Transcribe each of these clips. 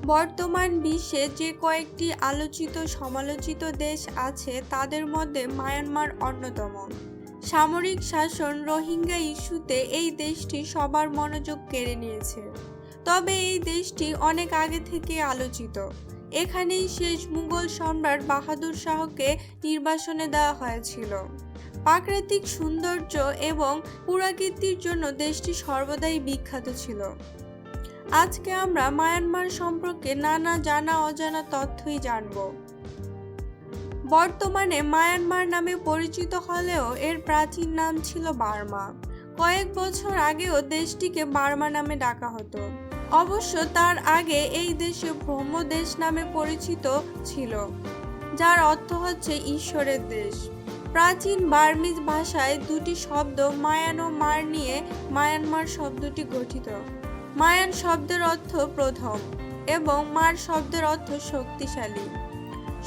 বর্তমান বিশ্বে যে কয়েকটি আলোচিত সমালোচিত দেশ আছে তাদের মধ্যে মায়ানমার অন্যতম। সামরিক শাসন রোহিঙ্গা ইস্যুতে এই দেশটি সবার মনোযোগ কেড়ে নিয়েছে। তবে এই দেশটি অনেক আগে থেকে আলোচিত। এখানেই শেষ মুঘল সম্রাট বাহাদুর শাহকে নির্বাসনে দেওয়া হয়েছিল। প্রাকৃতিক সৌন্দর্য এবং পুরাকীর্তির জন্য দেশটি সর্বদাই বিখ্যাত ছিল। আজকে আমরা মায়ানমার সম্পর্কে নানা জানা অজানা তথ্যই জানব। বর্তমানে মায়ানমার নামে পরিচিত হলেও এর প্রাচীন নাম ছিল বার্মা। কয়েক বছর আগেও দেশটিকে বার্মা নামে ডাকা হতো। অবশ্য তার আগে এই দেশে ব্রহ্মদেশ নামে পরিচিত ছিল, যার অর্থ হচ্ছে ঈশ্বরের দেশ। প্রাচীন বার্মিজ ভাষায় দুটি শব্দ মায়ান ও মার নিয়ে মায়ানমার শব্দটি গঠিত। মায়ান শব্দের অর্থ প্রথম এবং মার শব্দের অর্থ শক্তিশালী।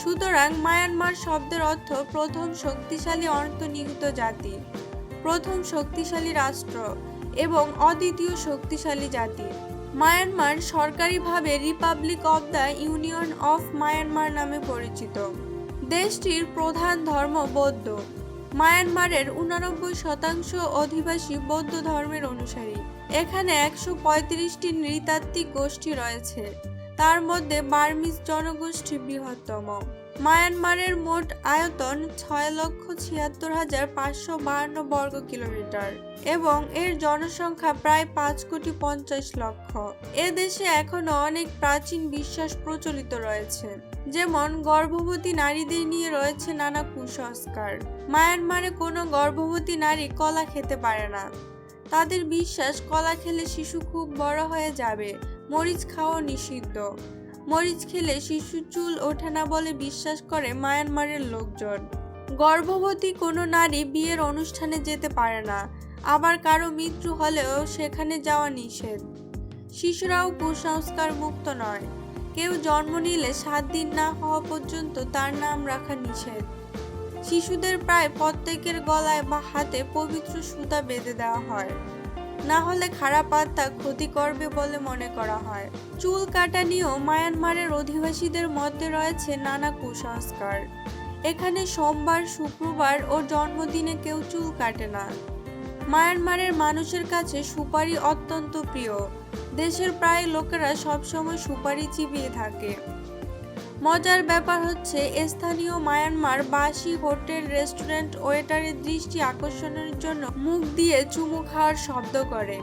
সুতরাং মায়ানমার শব্দের অর্থ প্রথম শক্তিশালী অন্তর্নিহিত জাতি, প্রথম শক্তিশালী রাষ্ট্র এবং অদ্বিতীয় শক্তিশালী জাতি। মায়ানমার সরকারিভাবে Republic of the union of Myanmar নামে পরিচিত। দেশটির প্রধান ধর্ম বৌদ্ধ। মায়ানমারের 89% অধিবাসী বৌদ্ধ ধর্মের অনুসারী। এখানে 135টি নৃতাত্ত্বিক গোষ্ঠী রয়েছে, তার মধ্যে বার্মিজ জনগোষ্ঠী বৃহত্তম। মায়ানমারের মোট আয়তন 6,76,552 বর্গ কিলোমিটার এবং এর জনসংখ্যা প্রায় 5,50,00,000। এ দেশে এখনো অনেক প্রাচীন বিশ্বাস প্রচলিত রয়েছে, যেমন গর্ভবতী নারীদের নিয়ে রয়েছে নানা কুসংস্কার। মায়ানমারে কোনো গর্ভবতী নারী কলা খেতে পারে না। তাদের বিশ্বাস কলা খেলে শিশু খুব বড় হয়ে যাবে। মরিচ খাওয়া নিষিদ্ধ। মরিচ খেলে শিশুর চুল ওঠে না বলে বিশ্বাস করে মায়ানমারের লোকজন। গর্ভবতী কোনো নারী বিয়ের অনুষ্ঠানে যেতে পারে না, আবার কারো মৃত্যু হলেও সেখানে যাওয়া নিষেধ। শিশুরাও কুসংস্কার মুক্ত নয়। কেউ জন্ম নিলে 7 দিন না হওয়া পর্যন্ত তার নাম রাখা নিষেধ। শিশুদের প্রায় প্রত্যেকের গলায় বা হাতে পবিত্র সুতা বেঁধে দেওয়া হয়, না হলে খারাপ আত্মা ক্ষতি করবে বলে মনে করা হয়। চুল কাটা নিয়েও মায়ানমারের অধিবাসীদের মধ্যে রয়েছে নানা কুসংস্কার। এখানে সোমবার, শুক্রবার ও জন্মদিনে কেউ চুল কাটে না। মায়ানমারের মানুষের কাছে সুপারি অত্যন্ত প্রিয়। দেশের প্রায় লোকেরা সবসময় সুপারি চিবিয়ে থাকে। মজার ব্যাপার হচ্ছে, স্থানীয় মায়ানমার বাসী হোটেল, রেস্টুরেন্ট ওয়েটারের দৃষ্টি আকর্ষণের জন্য মুখ দিয়ে চুমু খাওয়ার শব্দ করে।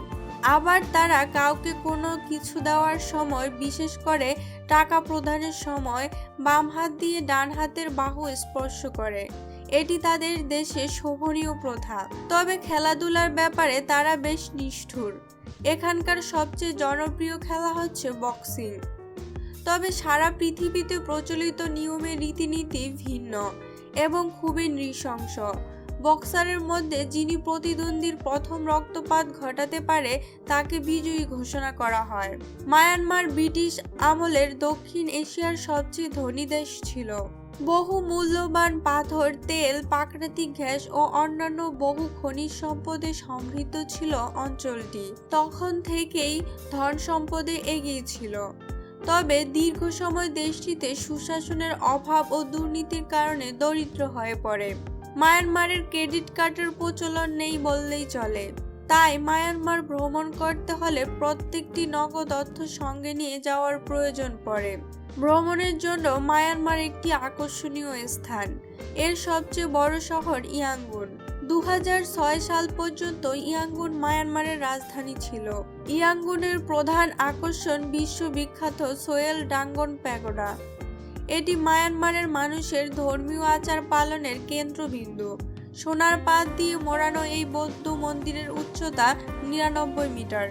আবার তারা কাউকে কোনো কিছু দেওয়ার সময়, বিশেষ করে টাকা প্রদানের সময়, বাম হাত দিয়ে ডান হাতের বাহু স্পর্শ করে। এটি তাদের দেশে শোভনীয় প্রথা। তবে খেলাধুলার ব্যাপারে তারা বেশ নিষ্ঠুর। এখানকার সবচেয়ে জনপ্রিয় খেলা হচ্ছে বক্সিং। তবে সারা পৃথিবীতে প্রচলিত নিয়মের রীতিনীতি ভিন্ন এবং খুবই নৃশংস। বক্সারের মধ্যে যিনি প্রতিদ্বন্দ্বীর প্রথম রক্তপাত ঘটাতে পারে তাকে বিজয়ী ঘোষণা করা হয়। মায়ানমার ব্রিটিশ আমলের দক্ষিণ এশিয়ার সবচেয়ে ধনী দেশ ছিল। বহু মূল্যবান পাথর, তেল, প্রাকৃতিক গ্যাস ও অন্যান্য বহু খনিজ সম্পদে সমৃদ্ধ ছিল অঞ্চলটি। তখন থেকেই ধন সম্পদে এগিয়ে ছিল। তবে দীর্ঘ সময় দেশটিতে সুশাসনের অভাব ও দুর্নীতির কারণে দরিদ্র হয়ে পড়ে। মায়ানমারের ক্রেডিট কার্ডের প্রচলন নেই বললেই চলে। তাই মায়ানমার ভ্রমণ করতে হলে প্রত্যেকটি নগদ অর্থ সঙ্গে নিয়ে যাওয়ার প্রয়োজন পড়ে। ভ্রমণের জন্য মায়ানমার একটি আকর্ষণীয় স্থান। এর সবচেয়ে বড় শহর ইয়াঙ্গুন। 2006 সাল পর্যন্ত ইয়াঙ্গুন মায়ানমারের রাজধানী ছিল। ইয়াঙ্গুনের প্রধান আকর্ষণ বিশ্ববিখ্যাত সোয়েল ডাঙ্গন প্যাগোডা। এটি মায়ানমারের মানুষের ধর্মীয় আচার পালনের কেন্দ্রবিন্দু। সোনার পাত দিয়ে মোড়ানো এই বৌদ্ধ মন্দিরের উচ্চতা 99 মিটার।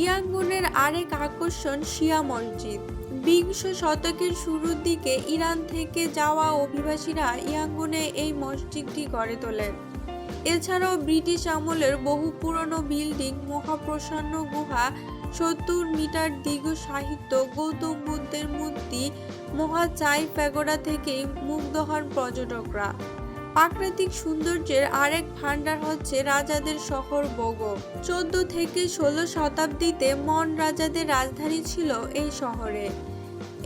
ইয়াঙ্গুনের আরেক আকর্ষণ শিয়া মসজিদ। 20 শতকের শুরুর দিকে ইরান থেকে যাওয়া অভিবাসীরা ইয়াঙ্গুনে এই মসজিদটি গড়ে তোলেন। এছাড়াও ব্রিটিশ আমলের বহু পুরনো বিল্ডিং, মহাপ্রসন্ন গুহা, 70 মিটার দীর্ঘ সাহিত্য, গৌতম বুদ্ধের মূর্তি, মহাচাই প্যাগোডা থেকেই মুগ্ধ হন পর্যটকরা। প্রাকৃতিক সৌন্দর্যের আরেক ভান্ডার হচ্ছে রাজাদের শহর বোগো। 14 থেকে 16 শতাব্দীতে মন রাজাদের রাজধানী ছিল এই শহরে।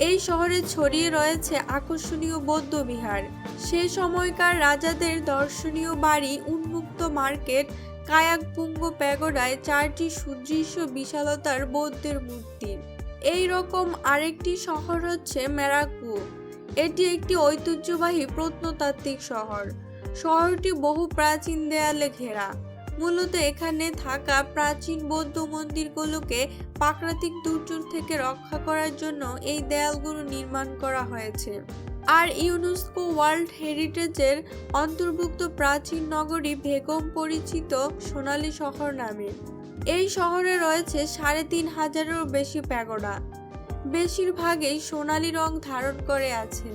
এই শহরে ছড়িয়ে রয়েছে আকর্ষণীয় বৌদ্ধ বিহার, সে সময়কার রাজাদের দর্শনীয় বাড়ি, উন্মুক্ত মার্কেট, কায়াকপুঙ্গ প্যাগোডায় 4টি সুদৃশ্য বিশালতার বৌদ্ধের মূর্তি। এই রকম আরেকটি শহর হচ্ছে মেরাকু। এটি একটি ঐতিহ্যবাহী প্রত্নতাত্ত্বিক শহর। শহরটি বহু প্রাচীন দেয়ালে ঘেরা। মূলত এখানে থাকা প্রাচীন বৌদ্ধ মন্দিরগুলোকে প্রাকৃতিক দুর্যোগ থেকে রক্ষা করার জন্য এই দেয়ালগুলো নির্মাণ করা হয়েছে। আর ইউনেস্কো ওয়ার্ল্ড হেরিটেজের অন্তর্ভুক্ত প্রাচীন নগরী বেগম পরিচিত সোনালী শহর নামে। এই শহরে রয়েছে 3500-এরও বেশি প্যাগোডা, বেশিরভাগই সোনালী রং ধারণ করে আছে।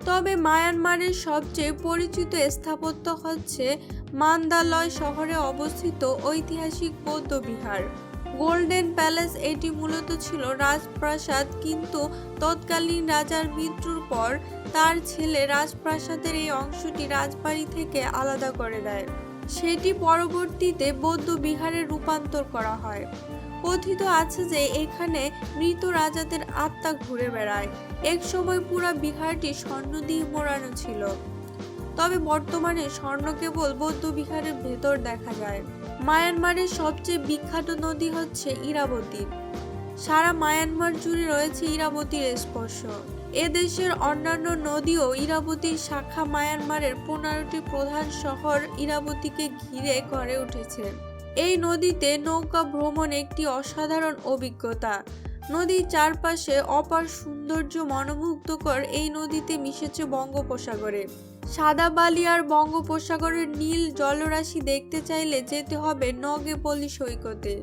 তবে মায়ানমারের সবচেয়ে পরিচিত স্থাপত্য হচ্ছে মান্দালয় শহরে অবস্থিত ঐতিহাসিক বৌদ্ধ বিহার, গোল্ডেন প্যালেস। এটি মূলত ছিল রাজপ্রাসাদ, কিন্তু তৎকালীন রাজার মৃত্যুর পর তার ছেলে রাজপ্রাসাদের এই অংশটি রাজবাড়ি থেকে আলাদা করে দেয়। সেটি পরবর্তীতে বৌদ্ধ বিহারে রূপান্তর করা হয়। কথিত আছে যে এখানে মৃত রাজাদের আত্মা ঘুরে বেড়ায়। এক সময় পুরো বিহারটি স্বর্ণ দিয়ে মোড়ানো ছিল, তবে বর্তমানে স্বর্ণ কেবল বৌদ্ধ বিহারের ভেতর দেখা যায়। মায়ানমারের সবচেয়ে বিখ্যাত নদী হচ্ছে ইরাবতী। সারা মায়ানমার জুড়ে রয়েছে ইরাবতীর স্পর্শ। এ দেশের অন্যান্য নদীও ইরাবতীর শাখা। মায়ানমারের 15টি প্রধান শহর ইরাবতীকে ঘিরে গড়ে উঠেছে। এই নদীতে নৌকা ভ্রমণ একটি অসাধারণ অভিজ্ঞতা। নদীর চারপাশে অপার সৌন্দর্য মনোমুগ্ধকর। এই নদীতে মিশেছে বঙ্গোপসাগরে সাদা বালি আর বঙ্গোপসাগরের নীল জলরাশি দেখতে চাইলে যেতে হবে নগেপলি সৈকতে।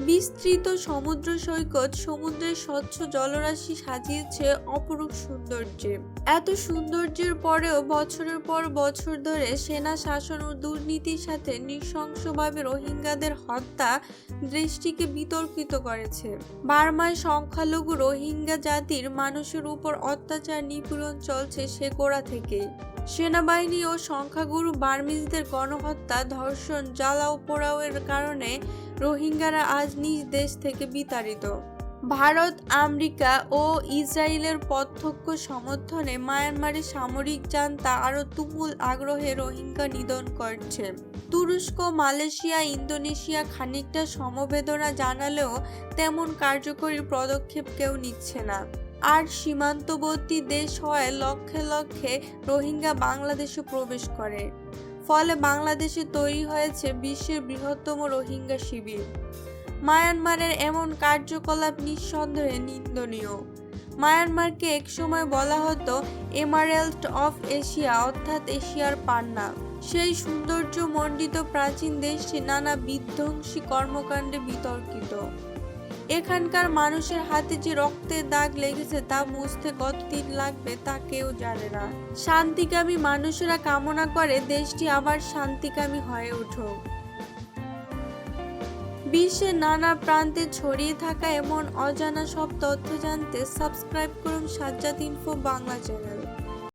বিস্তৃত সমুদ্র সৈকত সমুদ্রের স্বচ্ছ জলরাশি সাজিয়েছে অপরূপ সৌন্দর্যে। এত সৌন্দর্যের পরেও বছরের পর বছর ধরে সেনা শাসন ও দুর্নীতির সাথে নৃশংসভাবে রোহিঙ্গাদের হত্যা দেশটিকে বিতর্কিত করেছে। বার্মায় সংখ্যালঘু রোহিঙ্গা জাতির মানুষের উপর অত্যাচার নিপীড়ন চলছে সে গোড়া থেকেই। সেনাবাহিনী ও সংখ্যাগুরু বার্মিজদের গণহত্যা, ধর্ষণ, জ্বালাও পোড়াওয়ের কারণে রোহিঙ্গারা আজ নিজ দেশ থেকে বিতাড়িত। ভারত, আমেরিকা ও ইসরায়েলের প্রত্যক্ষ সমর্থনে মায়ানমারের সামরিক জান্তা আরও তুমুল আগ্রহে রোহিঙ্গা নিধন করছে। তুরস্ক, মালয়েশিয়া, ইন্দোনেশিয়া খানিকটা সমবেদনা জানালেও তেমন কার্যকরী পদক্ষেপ কেউ নিচ্ছে না। আর সীমান্তবর্তী দেশ হওয়ায় লক্ষে লক্ষে রোহিঙ্গা বাংলাদেশে প্রবেশ করে। ফলে বাংলাদেশে তৈরি হয়েছে বিশ্বের বৃহত্তম রোহিঙ্গা শিবির। মায়ানমারের এমন কার্যকলাপ নিঃসন্দেহে নিন্দনীয়। মায়ানমারকে একসময় বলা হতো এমারেল্ড অফ এশিয়া, অর্থাৎ এশিয়ার পান্না। সেই সৌন্দর্যমণ্ডিত প্রাচীন দেশটি নানা বিধ্বংসী কর্মকাণ্ডে বিতর্কিত। এখানকার মানুষের হাতে যে রক্তের দাগ লেগেছে তা মুছতে কতদিন লাগবে তা কেউ জানে না। শান্তিকামী মানুষেরা কামনা করে দেশটি আবার শান্তিকামী হয়ে উঠুক। বিশ্বের নানা প্রান্তে ছড়িয়ে থাকা এমন অজানা সব তথ্য জানতে সাবস্ক্রাইব করুন সাজ্জাদ ইনফো বাংলা চ্যানেল।